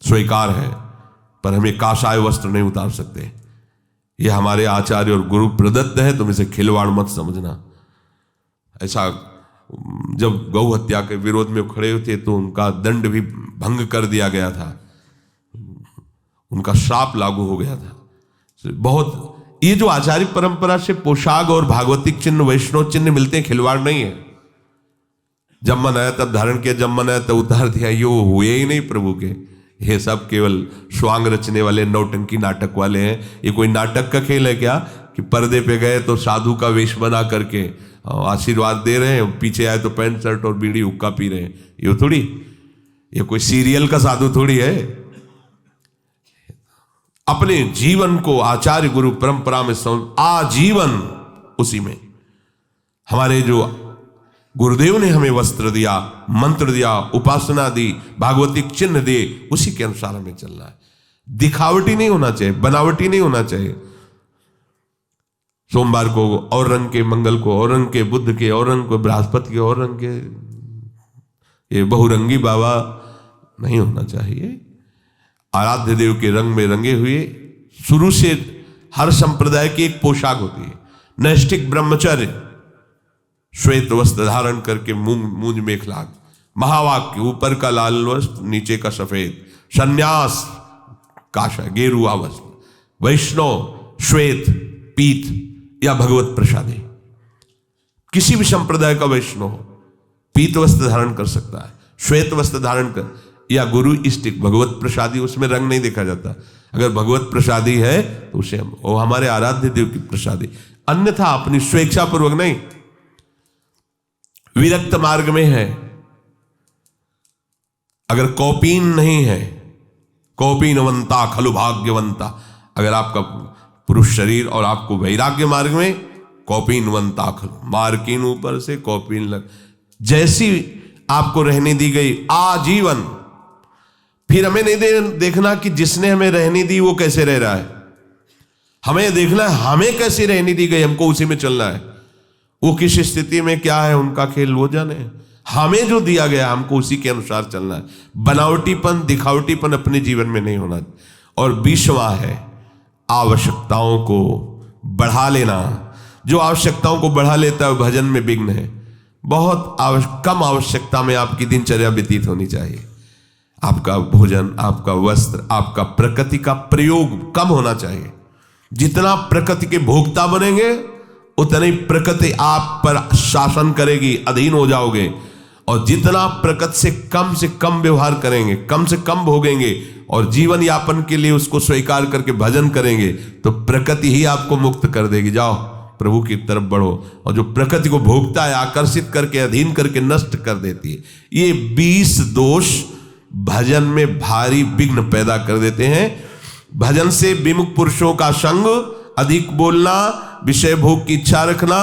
स्वीकार है, पर हमें काषाय वस्त्र नहीं उतार सकते, ये हमारे आचार्य और गुरु प्रदत्त है, तुम इसे खिलवाड़ मत समझना। ऐसा जब गौ हत्या के विरोध में खड़े थे तो उनका दंड भी भंग कर दिया गया था, उनका श्राप लागू हो गया था। बहुत ये जो आचार्य परंपरा से पोशाक और भागवतिक चिन्ह, वैष्णव चिन्ह मिलते हैं, खिलवाड़ नहीं है। जब मन आया तब धारण किया, जब मन आया तब उतार दिया, ये हुए ही नहीं प्रभु के। ये सब केवल स्वांग रचने वाले नौटंकी नाटक वाले हैं। ये कोई नाटक का खेल है क्या कि पर्दे पे गए तो साधु का वेश बना करके आशीर्वाद दे रहे हैं, पीछे आए तो पैंट शर्ट और बीड़ी हुक्का पी रहे हैं? ये थोड़ी, ये कोई सीरियल का साधु थोड़ी है। अपने जीवन को आचार्य गुरु परंपरा में आजीवन उसी में, हमारे जो गुरुदेव ने हमें वस्त्र दिया, मंत्र दिया, उपासना दी, भागवतिक चिन्ह दिए, उसी के अनुसार हमें चलना है। दिखावटी नहीं होना चाहिए, बनावटी नहीं होना चाहिए। सोमवार को और रंग के, मंगल को और रंग के, बुद्ध के और रंग को, बृहस्पति के और रंग के, ये बहुरंगी बाबा नहीं होना चाहिए। आराध्य देव के रंग में रंगे हुए, शुरू से हर संप्रदाय की एक पोशाक होती है। नैष्ठिक ब्रह्मचर्य, श्वेत वस्त्र धारण करके मूंज मेखला, महावाक्य ऊपर का लाल वस्त्र नीचे का सफेद, सन्यास काशा गेरुआ वस्त्र, वैष्णव श्वेत पीत या भगवत प्रसादी। किसी भी संप्रदाय का वैष्णव पीत वस्त्र धारण कर सकता है, श्वेत वस्त्र धारण कर, या गुरु इष्टिक भगवत प्रसादी, उसमें रंग नहीं देखा जाता। अगर भगवत प्रसादी है तो उसे वो हमारे आराध्य देव की प्रसादी, अन्यथा अपनी स्वेच्छा पूर्वक नहीं। विरक्त मार्ग में है, अगर कौपीन नहीं है, कौपीनवंता खलु भाग्यवंता, अगर आपका पुरुष शरीर और आपको वैराग्य मार्ग में, कौपीनवंता खलु, मार्किन ऊपर से कौपीन लग, जैसी आपको रहने दी गई आजीवन, फिर हमें नहीं देखना कि जिसने हमें रहने दी वो कैसे रह रहा है, हमें देखना है हमें कैसे रहने दी गई, हमको उसी में चलना है। वो किस स्थिति में क्या है उनका खेल वो जाने, हमें जो दिया गया हमको उसी के अनुसार चलना है। बनावटीपन, दिखावटीपन अपने जीवन में नहीं होना। और 20वां है आवश्यकताओं को बढ़ा लेना। जो आवश्यकताओं को बढ़ा लेता है भजन में विघ्न है। बहुत कम आवश्यकता में आपकी दिनचर्या व्यतीत होनी चाहिए। आपका भोजन, आपका वस्त्र, आपका प्रकृति का प्रयोग कम होना चाहिए। जितना प्रकृति के भोक्ता बनेंगे उतनी प्रकृति आप पर शासन करेगी, अधीन हो जाओगे। और जितना प्रकृति से कम व्यवहार करेंगे, कम से कम भोगेंगे और जीवन यापन के लिए उसको स्वीकार करके भजन करेंगे तो प्रकृति ही आपको मुक्त कर देगी। जाओ प्रभु की तरफ बढ़ो। और जो प्रकृति को भोगता है, आकर्षित करके, अधीन करके नष्ट कर देती है। ये 20 दोष भजन में भारी विघ्न पैदा कर देते हैं। भजन से विमुख पुरुषों का संग, अधिक बोलना, विषय भोग की इच्छा रखना,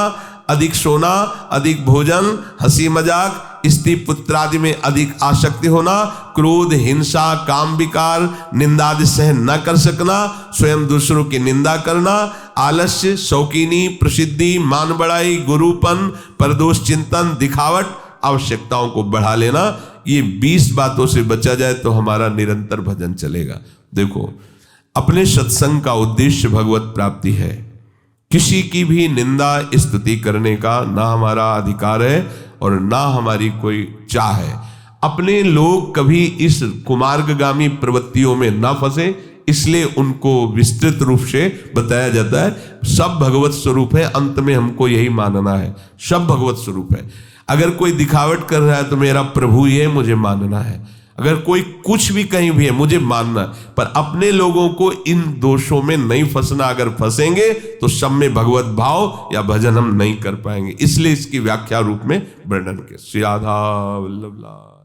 अधिक सोना, अधिक भोजन, हंसी मजाक, स्त्री पुत्र आदि में अधिक आसक्ति होना, क्रोध, हिंसा, काम विकार, निंदा आदि सहन न कर सकना, स्वयं दूसरों की निंदा करना, आलस्य, शौकीनी, प्रसिद्धि, मान बढ़ाई, गुरुपन, परदोष चिंतन, दिखावट, आवश्यकताओं को बढ़ा लेना। ये 20 बातों से बचा जाए तो हमारा निरंतर भजन चलेगा। देखो, अपने सत्संग का उद्देश्य भगवत प्राप्ति है। किसी की भी निंदा स्तुति करने का ना हमारा अधिकार है और ना हमारी कोई चाह है। अपने लोग कभी इस कुमार्गगामी प्रवृत्तियों में ना फंसे, इसलिए उनको विस्तृत रूप से बताया जाता है। सब भगवत स्वरूप है, अंत में हमको यही मानना है, सब भगवत स्वरूप है। अगर कोई दिखावट कर रहा है तो मेरा प्रभु ये मुझे मानना है। अगर कोई कुछ भी कहीं भी है मुझे मानना है, पर अपने लोगों को इन दोषों में नहीं फंसना। अगर फंसेंगे तो सब में भगवत भाव या भजन हम नहीं कर पाएंगे। इसलिए इसकी व्याख्या रूप में वर्णन के श्री राधा वल्लभ।